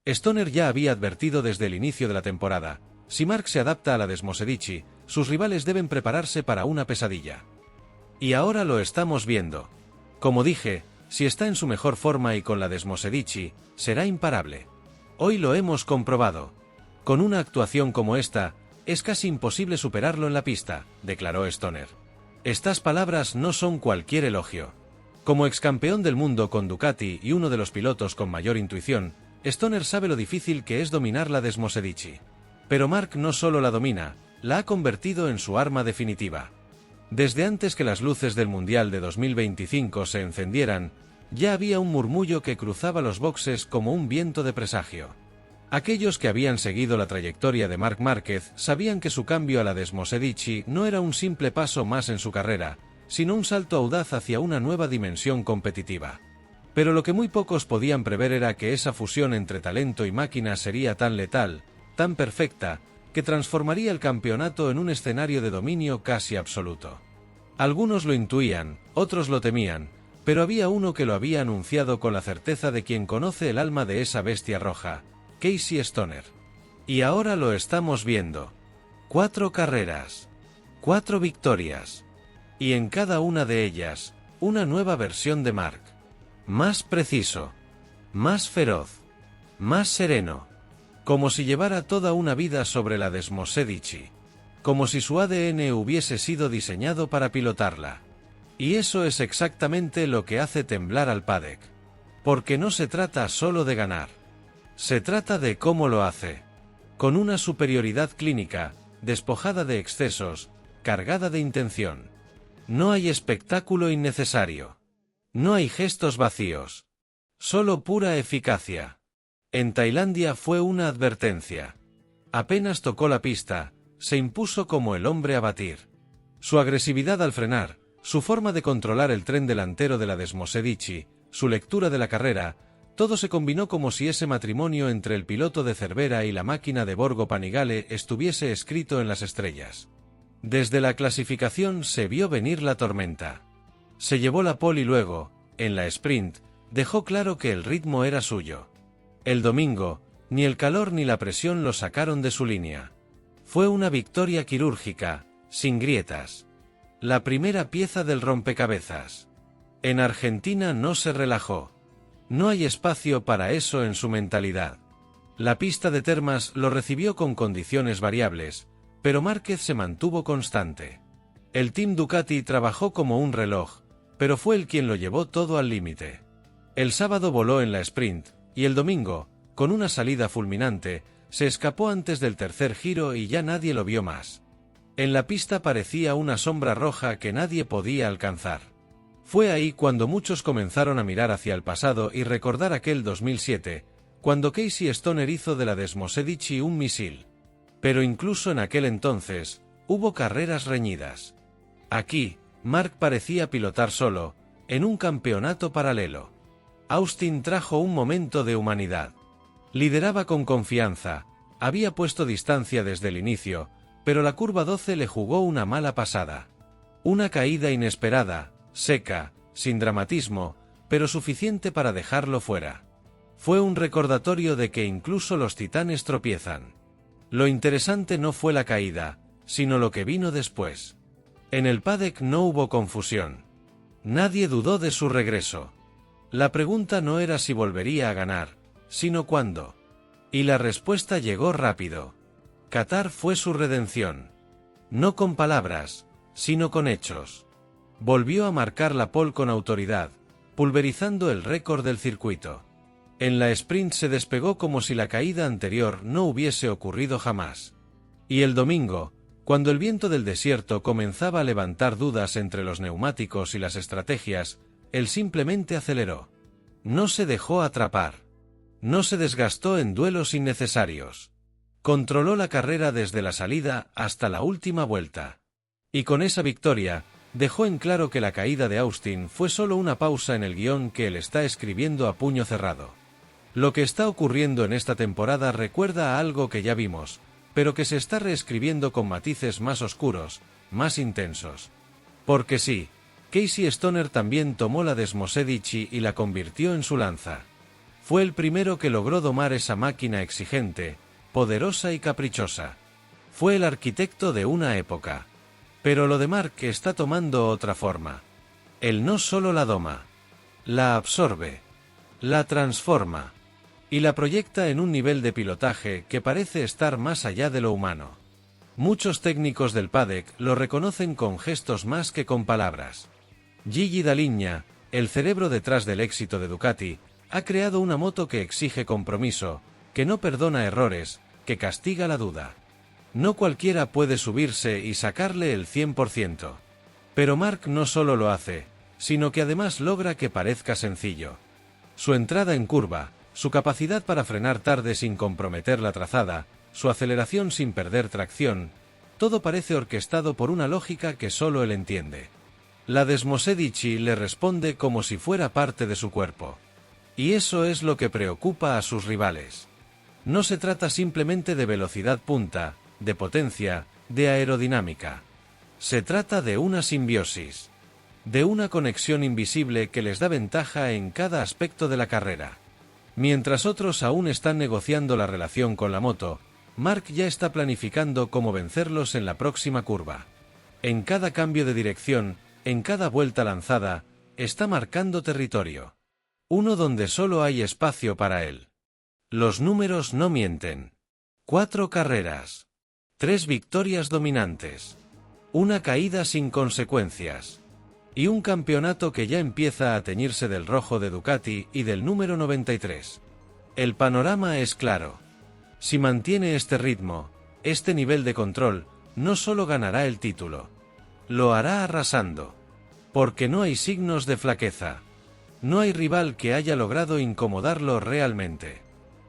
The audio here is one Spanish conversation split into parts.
Stoner ya había advertido desde el inicio de la temporada: si Mark se adapta a la Desmosedici, sus rivales deben prepararse para una pesadilla. Y ahora lo estamos viendo. Como dije, si está en su mejor forma y con la Desmosedici, será imparable. Hoy lo hemos comprobado. Con una actuación como esta, es casi imposible superarlo en la pista, declaró Stoner. Estas palabras no son cualquier elogio. Como excampeón del mundo con Ducati y uno de los pilotos con mayor intuición, Stoner sabe lo difícil que es dominar la Desmosedici. Pero Mark no solo la domina, la ha convertido en su arma definitiva. Desde antes que las luces del Mundial de 2025 se encendieran, ya había un murmullo que cruzaba los boxes como un viento de presagio. Aquellos que habían seguido la trayectoria de Marc Márquez sabían que su cambio a la Desmosedici no era un simple paso más en su carrera, sino un salto audaz hacia una nueva dimensión competitiva. Pero lo que muy pocos podían prever era que esa fusión entre talento y máquina sería tan letal, tan perfecta, que transformaría el campeonato en un escenario de dominio casi absoluto. Algunos lo intuían, otros lo temían, pero había uno que lo había anunciado con la certeza de quien conoce el alma de esa bestia roja: Casey Stoner. Y ahora lo estamos viendo. 4 carreras, 4 victorias. Y en cada una de ellas, una nueva versión de Mark. Más preciso, más feroz, más sereno. Como si llevara toda una vida sobre la Desmosedici. Como si su ADN hubiese sido diseñado para pilotarla. Y eso es exactamente lo que hace temblar al paddock. Porque no se trata solo de ganar. Se trata de cómo lo hace. Con una superioridad clínica, despojada de excesos, cargada de intención. No hay espectáculo innecesario. No hay gestos vacíos. Solo pura eficacia. En Tailandia fue una advertencia. Apenas tocó la pista, se impuso como el hombre a batir. Su agresividad al frenar, su forma de controlar el tren delantero de la Desmosedici, su lectura de la carrera, todo se combinó como si ese matrimonio entre el piloto de Cervera y la máquina de Borgo Panigale estuviese escrito en las estrellas. Desde la clasificación se vio venir la tormenta. Se llevó la pole y luego, en la sprint, dejó claro que el ritmo era suyo. El domingo, ni el calor ni la presión lo sacaron de su línea. Fue una victoria quirúrgica, sin grietas. La primera pieza del rompecabezas. En Argentina no se relajó. No hay espacio para eso en su mentalidad. La pista de Termas lo recibió con condiciones variables, pero Márquez se mantuvo constante. El Team Ducati trabajó como un reloj, pero fue él quien lo llevó todo al límite. El sábado voló en la sprint, y el domingo, con una salida fulminante, se escapó antes del tercer giro y ya nadie lo vio más. En la pista parecía una sombra roja que nadie podía alcanzar. Fue ahí cuando muchos comenzaron a mirar hacia el pasado y recordar aquel 2007, cuando Casey Stoner hizo de la Desmosedici un misil. Pero incluso en aquel entonces, hubo carreras reñidas. Aquí, Mark parecía pilotar solo, en un campeonato paralelo. Austin trajo un momento de humanidad. Lideraba con confianza, había puesto distancia desde el inicio, pero la curva 12 le jugó una mala pasada. Una caída inesperada, seca, sin dramatismo, pero suficiente para dejarlo fuera. Fue un recordatorio de que incluso los titanes tropiezan. Lo interesante no fue la caída, sino lo que vino después. En el paddock no hubo confusión. Nadie dudó de su regreso. La pregunta no era si volvería a ganar, sino cuándo. Y la respuesta llegó rápido. Qatar fue su redención. No con palabras, sino con hechos. Volvió a marcar la pole con autoridad, pulverizando el récord del circuito. En la sprint se despegó como si la caída anterior no hubiese ocurrido jamás. Y el domingo, cuando el viento del desierto comenzaba a levantar dudas entre los neumáticos y las estrategias, él simplemente aceleró. No se dejó atrapar. No se desgastó en duelos innecesarios. Controló la carrera desde la salida hasta la última vuelta. Y con esa victoria, dejó en claro que la caída de Austin fue solo una pausa en el guión que él está escribiendo a puño cerrado. Lo que está ocurriendo en esta temporada recuerda a algo que ya vimos, pero que se está reescribiendo con matices más oscuros, más intensos. Porque sí, Casey Stoner también tomó la Desmosedici y la convirtió en su lanza. Fue el primero que logró domar esa máquina exigente, poderosa y caprichosa. Fue el arquitecto de una época. Pero lo de Mark está tomando otra forma. Él no solo la doma, la absorbe, la transforma y la proyecta en un nivel de pilotaje que parece estar más allá de lo humano. Muchos técnicos del paddock lo reconocen con gestos más que con palabras. Gigi Dall'Igna, el cerebro detrás del éxito de Ducati, ha creado una moto que exige compromiso, que no perdona errores, que castiga la duda. No cualquiera puede subirse y sacarle el 100%. Pero Mark no solo lo hace, sino que además logra que parezca sencillo. Su entrada en curva, su capacidad para frenar tarde sin comprometer la trazada, su aceleración sin perder tracción, todo parece orquestado por una lógica que solo él entiende. La Desmosedici le responde como si fuera parte de su cuerpo. Y eso es lo que preocupa a sus rivales. No se trata simplemente de velocidad punta, de potencia, de aerodinámica. Se trata de una simbiosis. De una conexión invisible que les da ventaja en cada aspecto de la carrera. Mientras otros aún están negociando la relación con la moto, Mark ya está planificando cómo vencerlos en la próxima curva. En cada cambio de dirección, en cada vuelta lanzada, está marcando territorio. Uno donde solo hay espacio para él. Los números no mienten. 4 carreras. 3 victorias dominantes. Una caída sin consecuencias. Y un campeonato que ya empieza a teñirse del rojo de Ducati y del número 93. El panorama es claro. Si mantiene este ritmo, este nivel de control, no solo ganará el título. Lo hará arrasando. Porque no hay signos de flaqueza. No hay rival que haya logrado incomodarlo realmente.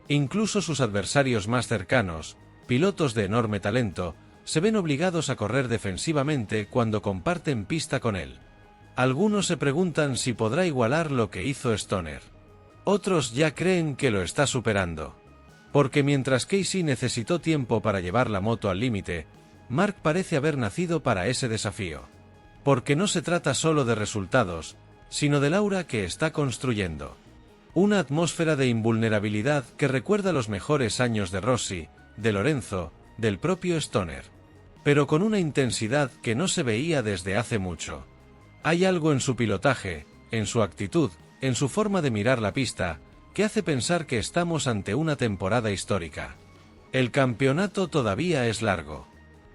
Incluso sus adversarios más cercanos, pilotos de enorme talento, se ven obligados a correr defensivamente cuando comparten pista con él. Algunos se preguntan si podrá igualar lo que hizo Stoner. Otros ya creen que lo está superando. Porque mientras Casey necesitó tiempo para llevar la moto al límite, Mark parece haber nacido para ese desafío. Porque no se trata solo de resultados, sino del aura que está construyendo. Una atmósfera de invulnerabilidad que recuerda los mejores años de Rossi, de Lorenzo, del propio Stoner. Pero con una intensidad que no se veía desde hace mucho. Hay algo en su pilotaje, en su actitud, en su forma de mirar la pista, que hace pensar que estamos ante una temporada histórica. El campeonato todavía es largo.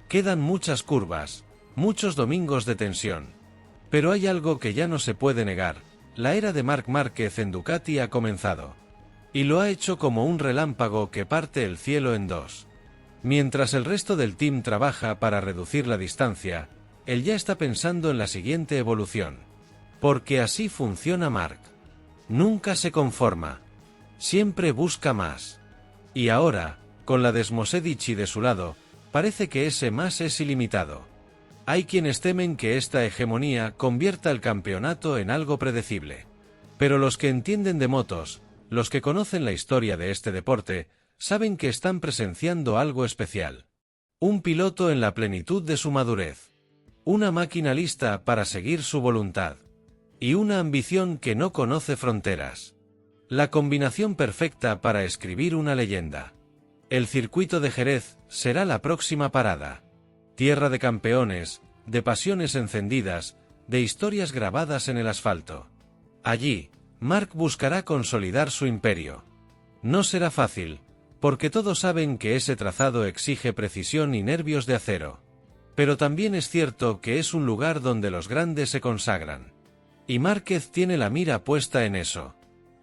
Quedan muchas curvas, muchos domingos de tensión. Pero hay algo que ya no se puede negar, la era de Marc Márquez en Ducati ha comenzado. Y lo ha hecho como un relámpago que parte el cielo en dos. Mientras el resto del team trabaja para reducir la distancia, él ya está pensando en la siguiente evolución. Porque así funciona Marc. Nunca se conforma. Siempre busca más. Y ahora, con la Desmosedici de su lado, parece que ese más es ilimitado. Hay quienes temen que esta hegemonía convierta el campeonato en algo predecible. Pero los que entienden de motos, los que conocen la historia de este deporte, saben que están presenciando algo especial. Un piloto en la plenitud de su madurez. Una máquina lista para seguir su voluntad. Y una ambición que no conoce fronteras. La combinación perfecta para escribir una leyenda. El circuito de Jerez será la próxima parada. Tierra de campeones, de pasiones encendidas, de historias grabadas en el asfalto. Allí, Marc buscará consolidar su imperio. No será fácil, porque todos saben que ese trazado exige precisión y nervios de acero. Pero también es cierto que es un lugar donde los grandes se consagran. Y Márquez tiene la mira puesta en eso.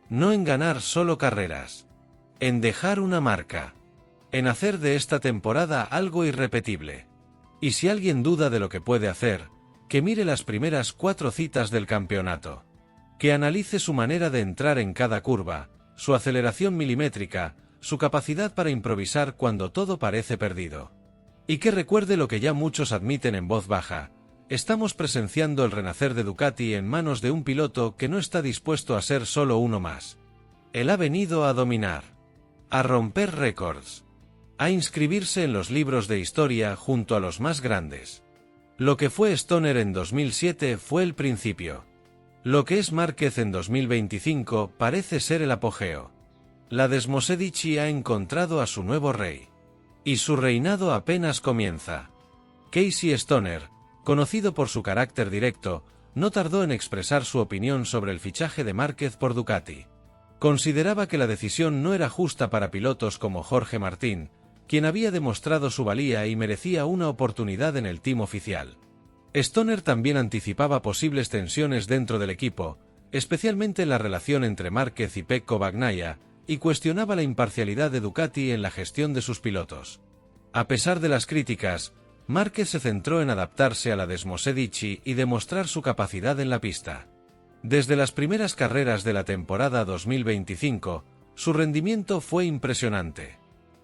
No en ganar solo carreras. En dejar una marca. En hacer de esta temporada algo irrepetible. Y si alguien duda de lo que puede hacer, que mire las primeras 4 citas del campeonato. Que analice su manera de entrar en cada curva, su aceleración milimétrica, su capacidad para improvisar cuando todo parece perdido. Y que recuerde lo que ya muchos admiten en voz baja. Estamos presenciando el renacer de Ducati en manos de un piloto que no está dispuesto a ser solo uno más. Él ha venido a dominar. A romper récords. A inscribirse en los libros de historia junto a los más grandes. Lo que fue Stoner en 2007 fue el principio. Lo que es Márquez en 2025 parece ser el apogeo. La Desmosedici ha encontrado a su nuevo rey. Y su reinado apenas comienza. Casey Stoner, conocido por su carácter directo, no tardó en expresar su opinión sobre el fichaje de Márquez por Ducati. Consideraba que la decisión no era justa para pilotos como Jorge Martín, quien había demostrado su valía y merecía una oportunidad en el team oficial. Stoner también anticipaba posibles tensiones dentro del equipo, especialmente en la relación entre Márquez y Pecco Bagnaia, y cuestionaba la imparcialidad de Ducati en la gestión de sus pilotos. A pesar de las críticas, Márquez se centró en adaptarse a la Desmosedici y demostrar su capacidad en la pista. Desde las primeras carreras de la temporada 2025, su rendimiento fue impresionante.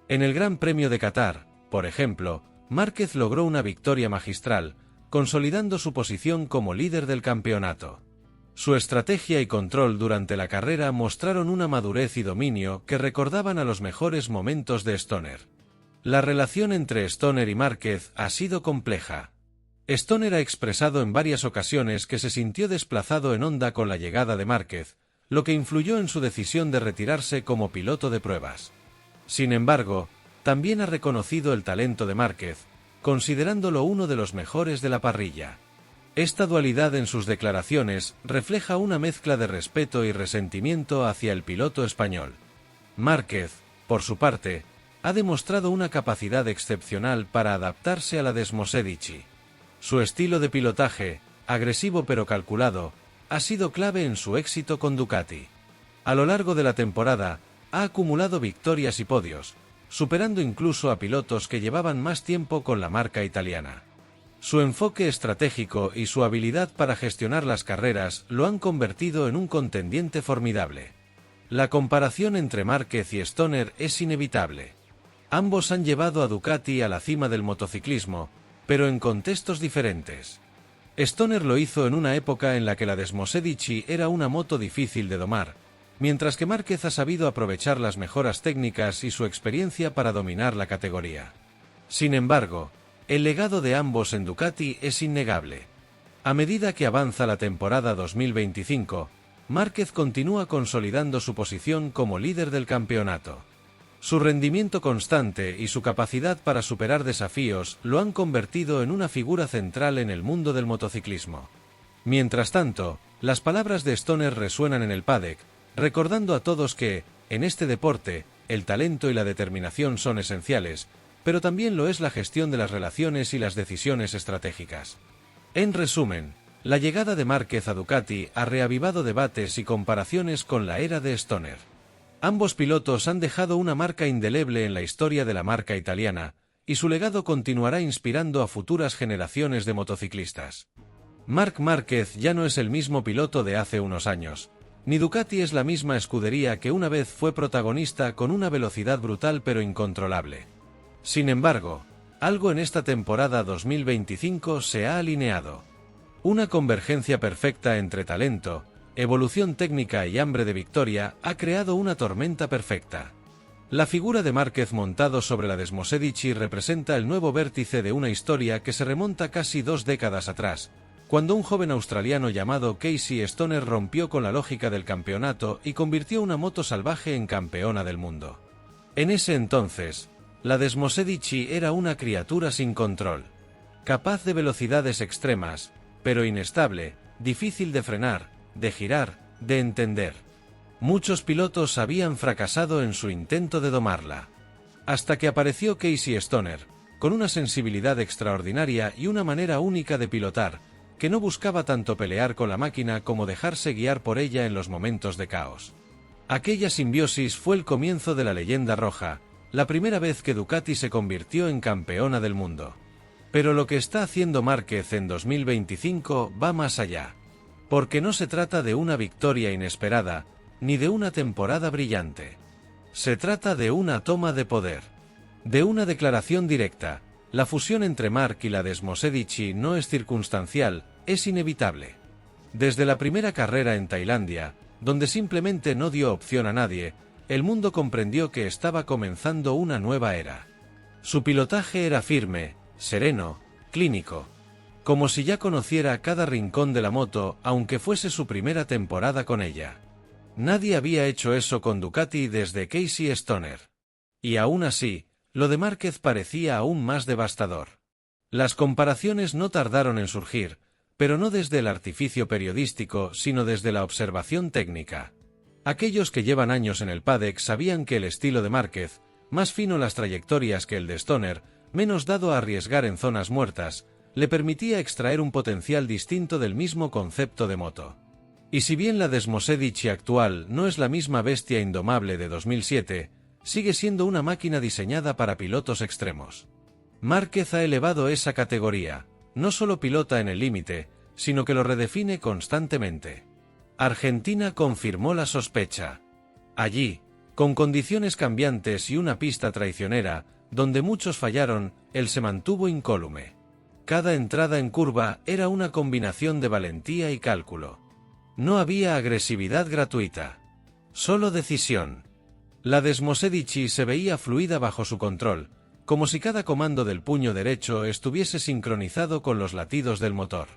En el Gran Premio de Qatar, por ejemplo, Márquez logró una victoria magistral, consolidando su posición como líder del campeonato. Su estrategia y control durante la carrera mostraron una madurez y dominio que recordaban a los mejores momentos de Stoner. La relación entre Stoner y Márquez ha sido compleja. Stoner ha expresado en varias ocasiones que se sintió desplazado en Honda con la llegada de Márquez, lo que influyó en su decisión de retirarse como piloto de pruebas. Sin embargo, también ha reconocido el talento de Márquez, considerándolo uno de los mejores de la parrilla. Esta dualidad en sus declaraciones refleja una mezcla de respeto y resentimiento hacia el piloto español. Márquez, por su parte, ha demostrado una capacidad excepcional para adaptarse a la Desmosedici. Su estilo de pilotaje, agresivo pero calculado, ha sido clave en su éxito con Ducati. A lo largo de la temporada, ha acumulado victorias y podios, superando incluso a pilotos que llevaban más tiempo con la marca italiana. Su enfoque estratégico y su habilidad para gestionar las carreras lo han convertido en un contendiente formidable. La comparación entre Márquez y Stoner es inevitable. Ambos han llevado a Ducati a la cima del motociclismo, pero en contextos diferentes. Stoner lo hizo en una época en la que la Desmosedici era una moto difícil de domar, mientras que Márquez ha sabido aprovechar las mejoras técnicas y su experiencia para dominar la categoría. Sin embargo, el legado de ambos en Ducati es innegable. A medida que avanza la temporada 2025, Márquez continúa consolidando su posición como líder del campeonato. Su rendimiento constante y su capacidad para superar desafíos lo han convertido en una figura central en el mundo del motociclismo. Mientras tanto, las palabras de Stoner resuenan en el paddock, recordando a todos que, en este deporte, el talento y la determinación son esenciales, pero también lo es la gestión de las relaciones y las decisiones estratégicas. En resumen, la llegada de Márquez a Ducati ha reavivado debates y comparaciones con la era de Stoner. Ambos pilotos han dejado una marca indeleble en la historia de la marca italiana, y su legado continuará inspirando a futuras generaciones de motociclistas. Marc Márquez ya no es el mismo piloto de hace unos años, ni Ducati es la misma escudería que una vez fue protagonista con una velocidad brutal pero incontrolable. Sin embargo, algo en esta temporada 2025 se ha alineado. Una convergencia perfecta entre talento, evolución técnica y hambre de victoria ha creado una tormenta perfecta. La figura de Márquez montado sobre la Desmosedici representa el nuevo vértice de una historia que se remonta casi 2 décadas atrás, cuando un joven australiano llamado Casey Stoner rompió con la lógica del campeonato y convirtió una moto salvaje en campeona del mundo. En ese entonces, la Desmosedici era una criatura sin control, capaz de velocidades extremas, pero inestable, difícil de frenar, de girar, de entender. Muchos pilotos habían fracasado en su intento de domarla. Hasta que apareció Casey Stoner, con una sensibilidad extraordinaria y una manera única de pilotar, que no buscaba tanto pelear con la máquina como dejarse guiar por ella en los momentos de caos. Aquella simbiosis fue el comienzo de la leyenda roja, la primera vez que Ducati se convirtió en campeona del mundo. Pero lo que está haciendo Márquez en 2025 va más allá. Porque no se trata de una victoria inesperada, ni de una temporada brillante. Se trata de una toma de poder. De una declaración directa. La fusión entre Marc y la Desmosedici no es circunstancial, es inevitable. Desde la primera carrera en Tailandia, donde simplemente no dio opción a nadie, el mundo comprendió que estaba comenzando una nueva era. Su pilotaje era firme, sereno, clínico. Como si ya conociera cada rincón de la moto, aunque fuese su primera temporada con ella. Nadie había hecho eso con Ducati desde Casey Stoner. Y aún así, lo de Márquez parecía aún más devastador. Las comparaciones no tardaron en surgir, pero no desde el artificio periodístico, sino desde la observación técnica. Aquellos que llevan años en el paddock sabían que el estilo de Márquez, más fino las trayectorias que el de Stoner, menos dado a arriesgar en zonas muertas, le permitía extraer un potencial distinto del mismo concepto de moto. Y si bien la Desmosedici actual no es la misma bestia indomable de 2007, sigue siendo una máquina diseñada para pilotos extremos. Márquez ha elevado esa categoría, no solo pilota en el límite, sino que lo redefine constantemente. Argentina confirmó la sospecha. Allí, con condiciones cambiantes y una pista traicionera, donde muchos fallaron, él se mantuvo incólume. Cada entrada en curva era una combinación de valentía y cálculo. No había agresividad gratuita. Solo decisión. La Desmosedici se veía fluida bajo su control, como si cada comando del puño derecho estuviese sincronizado con los latidos del motor.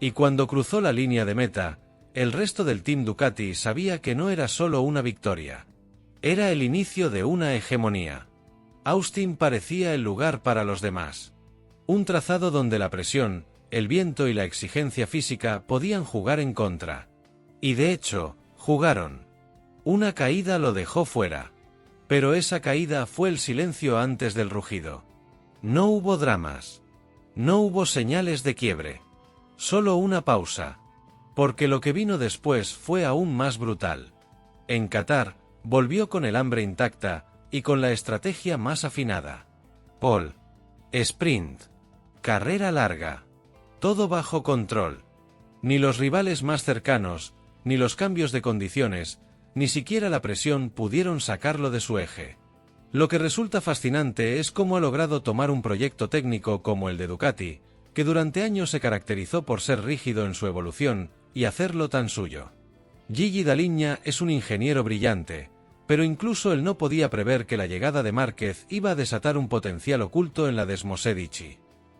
Y cuando cruzó la línea de meta, el resto del Team Ducati sabía que no era solo una victoria. Era el inicio de una hegemonía. Austin parecía el lugar para los demás. Un trazado donde la presión, el viento y la exigencia física podían jugar en contra. Y de hecho, jugaron. Una caída lo dejó fuera. Pero esa caída fue el silencio antes del rugido. No hubo dramas. No hubo señales de quiebre. Solo una pausa. Porque lo que vino después fue aún más brutal. En Qatar, volvió con el hambre intacta, y con la estrategia más afinada. Pole. Sprint. Carrera larga. Todo bajo control. Ni los rivales más cercanos, ni los cambios de condiciones, ni siquiera la presión pudieron sacarlo de su eje. Lo que resulta fascinante es cómo ha logrado tomar un proyecto técnico como el de Ducati, que durante años se caracterizó por ser rígido en su evolución, y hacerlo tan suyo. Gigi Dall'Igna es un ingeniero brillante, pero incluso él no podía prever que la llegada de Márquez iba a desatar un potencial oculto en la Desmosedici.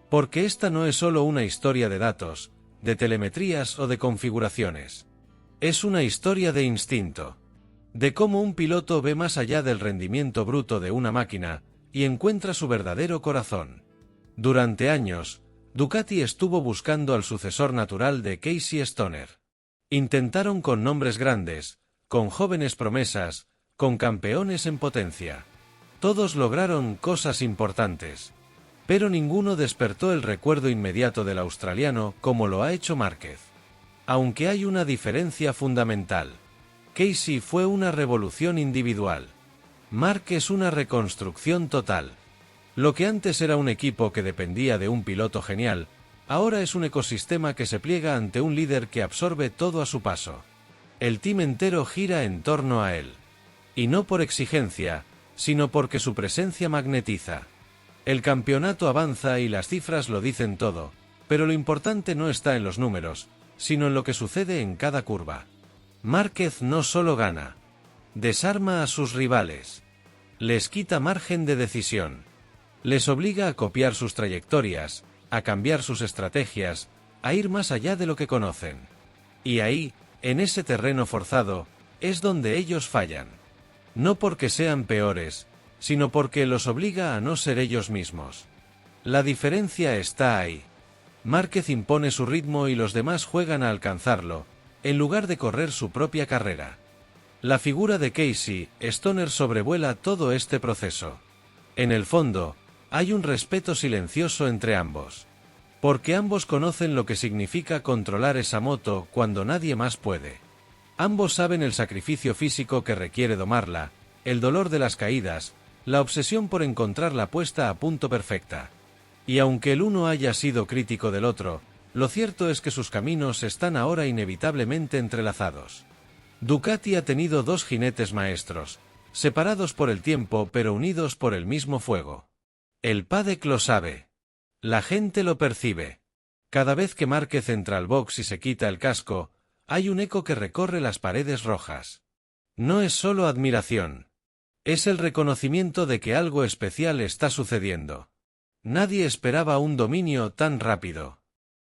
Porque esta no es solo una historia de datos, de telemetrías o de configuraciones. Es una historia de instinto. De cómo un piloto ve más allá del rendimiento bruto de una máquina, y encuentra su verdadero corazón. Durante años, Ducati estuvo buscando al sucesor natural de Casey Stoner. Intentaron con nombres grandes, con jóvenes promesas, con campeones en potencia. Todos lograron cosas importantes. Pero ninguno despertó el recuerdo inmediato del australiano como lo ha hecho Márquez. Aunque hay una diferencia fundamental. Casey fue una revolución individual. Márquez una reconstrucción total. Lo que antes era un equipo que dependía de un piloto genial, ahora es un ecosistema que se pliega ante un líder que absorbe todo a su paso. El team entero gira en torno a él. Y no por exigencia, sino porque su presencia magnetiza. El campeonato avanza y las cifras lo dicen todo, pero lo importante no está en los números, sino en lo que sucede en cada curva. Márquez no solo gana, desarma a sus rivales, les quita margen de decisión, les obliga a copiar sus trayectorias, a cambiar sus estrategias, a ir más allá de lo que conocen. Y ahí, en ese terreno forzado, es donde ellos fallan. No porque sean peores, sino porque los obliga a no ser ellos mismos. La diferencia está ahí. Márquez impone su ritmo y los demás juegan a alcanzarlo, en lugar de correr su propia carrera. La figura de Casey Stoner sobrevuela todo este proceso. En el fondo, hay un respeto silencioso entre ambos. Porque ambos conocen lo que significa controlar esa moto cuando nadie más puede. Ambos saben el sacrificio físico que requiere domarla, el dolor de las caídas, la obsesión por encontrar la puesta a punto perfecta. Y aunque el uno haya sido crítico del otro, lo cierto es que sus caminos están ahora inevitablemente entrelazados. Ducati ha tenido dos jinetes maestros, separados por el tiempo pero unidos por el mismo fuego. El paddock lo sabe. La gente lo percibe. Cada vez que Márquez entra al box y se quita el casco, hay un eco que recorre las paredes rojas. No es solo admiración. Es el reconocimiento de que algo especial está sucediendo. Nadie esperaba un dominio tan rápido.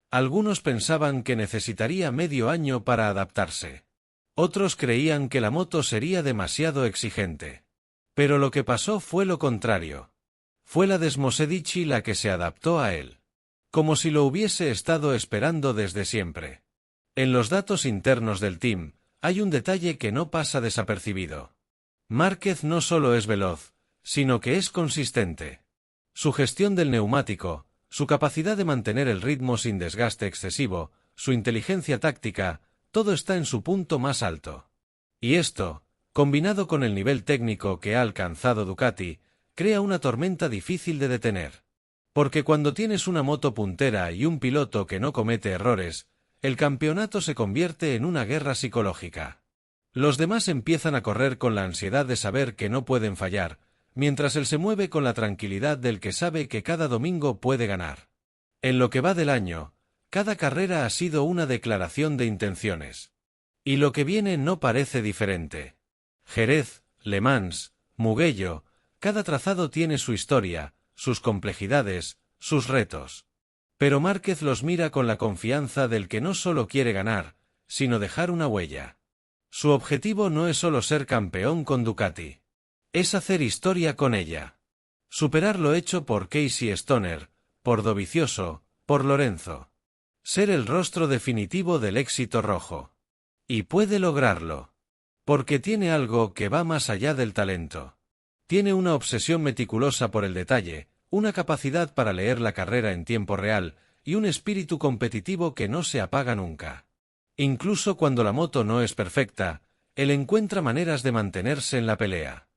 Algunos pensaban que necesitaría medio año para adaptarse. Otros creían que la moto sería demasiado exigente. Pero lo que pasó fue lo contrario. Fue la Desmosedici la que se adaptó a él. Como si lo hubiese estado esperando desde siempre. En los datos internos del team, hay un detalle que no pasa desapercibido. Márquez no solo es veloz, sino que es consistente. Su gestión del neumático, su capacidad de mantener el ritmo sin desgaste excesivo, su inteligencia táctica, todo está en su punto más alto. Y esto, combinado con el nivel técnico que ha alcanzado Ducati, crea una tormenta difícil de detener. Porque cuando tienes una moto puntera y un piloto que no comete errores, el campeonato se convierte en una guerra psicológica. Los demás empiezan a correr con la ansiedad de saber que no pueden fallar, mientras él se mueve con la tranquilidad del que sabe que cada domingo puede ganar. En lo que va del año, cada carrera ha sido una declaración de intenciones. Y lo que viene no parece diferente. Jerez, Le Mans, Mugello, cada trazado tiene su historia, sus complejidades, sus retos. Pero Márquez los mira con la confianza del que no solo quiere ganar, sino dejar una huella. Su objetivo no es solo ser campeón con Ducati. Es hacer historia con ella. Superar lo hecho por Casey Stoner, por Dovizioso, por Lorenzo. Ser el rostro definitivo del éxito rojo. Y puede lograrlo. Porque tiene algo que va más allá del talento. Tiene una obsesión meticulosa por el detalle, una capacidad para leer la carrera en tiempo real, y un espíritu competitivo que no se apaga nunca. Incluso cuando la moto no es perfecta, él encuentra maneras de mantenerse en la pelea.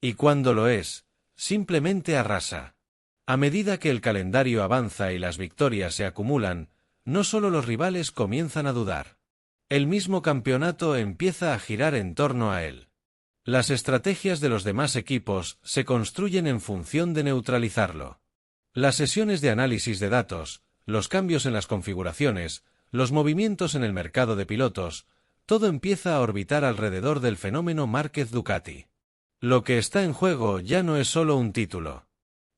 Y cuando lo es, simplemente arrasa. A medida que el calendario avanza y las victorias se acumulan, no solo los rivales comienzan a dudar. El mismo campeonato empieza a girar en torno a él. Las estrategias de los demás equipos se construyen en función de neutralizarlo. Las sesiones de análisis de datos, los cambios en las configuraciones, los movimientos en el mercado de pilotos, todo empieza a orbitar alrededor del fenómeno Márquez-Ducati. Lo que está en juego ya no es solo un título.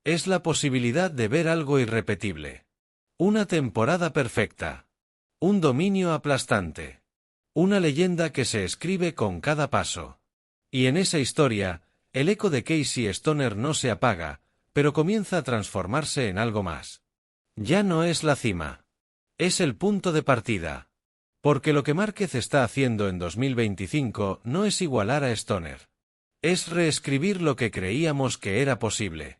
Es la posibilidad de ver algo irrepetible. Una temporada perfecta. Un dominio aplastante. Una leyenda que se escribe con cada paso. Y en esa historia, el eco de Casey Stoner no se apaga, pero comienza a transformarse en algo más. Ya no es la cima. Es el punto de partida. Porque lo que Márquez está haciendo en 2025 no es igualar a Stoner. Es reescribir lo que creíamos que era posible.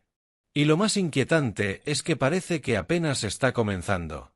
Y lo más inquietante es que parece que apenas está comenzando.